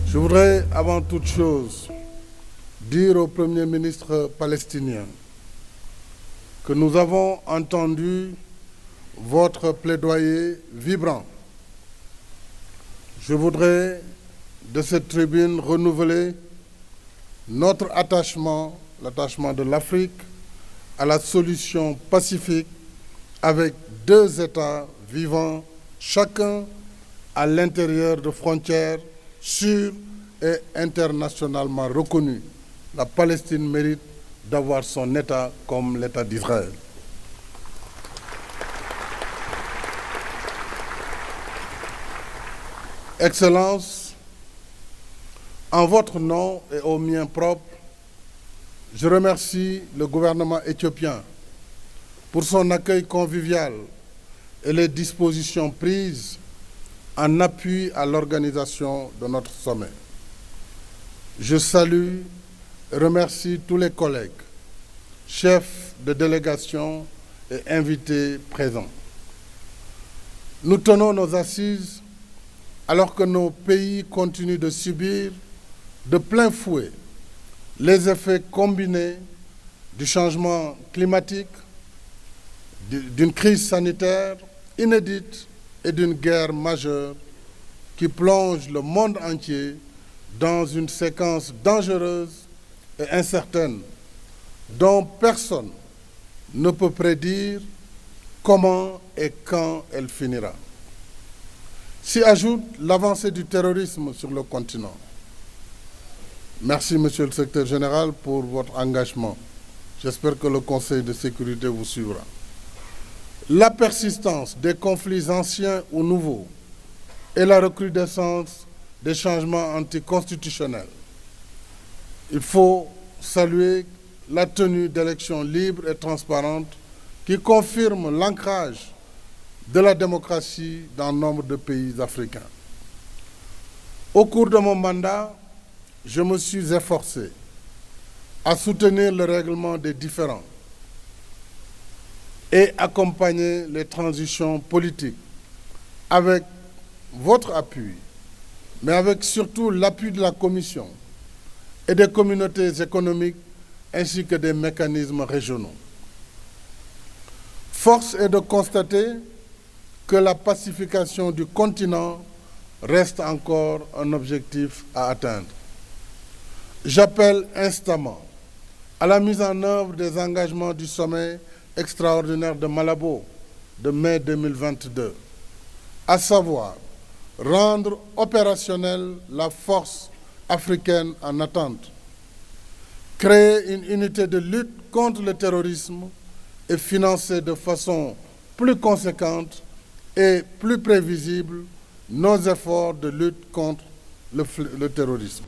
Je voudrais avant toute chose dire au Premier ministre palestinien que nous avons entendu votre plaidoyer vibrant. Je voudrais de cette tribune renouveler notre attachement, l'attachement de l'Afrique, à la solution pacifique avec deux États vivant chacun à l'intérieur de frontières sûres et internationalement reconnues. La Palestine mérite d'avoir son État comme l'État d'Israël. Excellences, en votre nom et au mien propre, je remercie le gouvernement éthiopien pour son accueil convivial et les dispositions prises en appui à l'organisation de notre sommet. Je salue et remercie tous les collègues, chefs de délégation et invités présents. Nous tenons nos assises alors que nos pays continuent de subir de plein fouet les effets combinés du changement climatique, d'une crise sanitaire inédite et d'une guerre majeure qui plonge le monde entier dans une séquence dangereuse et incertaine dont personne ne peut prédire comment et quand elle finira. S'y ajoute l'avancée du terrorisme sur le continent. Merci, Monsieur le Secrétaire général, pour votre engagement. J'espère que le Conseil de sécurité vous suivra. La persistance des conflits anciens ou nouveaux et la recrudescence des changements anticonstitutionnels. Il faut saluer la tenue d'élections libres et transparentes qui confirment l'ancrage de la démocratie dans nombre de pays africains. Au cours de mon mandat, je me suis efforcé à soutenir le règlement des différends et accompagner les transitions politiques avec votre appui, mais avec surtout l'appui de la Commission et des communautés économiques ainsi que des mécanismes régionaux. Force est de constater que la pacification du continent reste encore un objectif à atteindre. J'appelle instamment à la mise en œuvre des engagements du sommet extraordinaire de Malabo de mai 2022, à savoir rendre opérationnelle la force africaine en attente, créer une unité de lutte contre le terrorisme et financer de façon plus conséquente et plus prévisible nos efforts de lutte contre le terrorisme.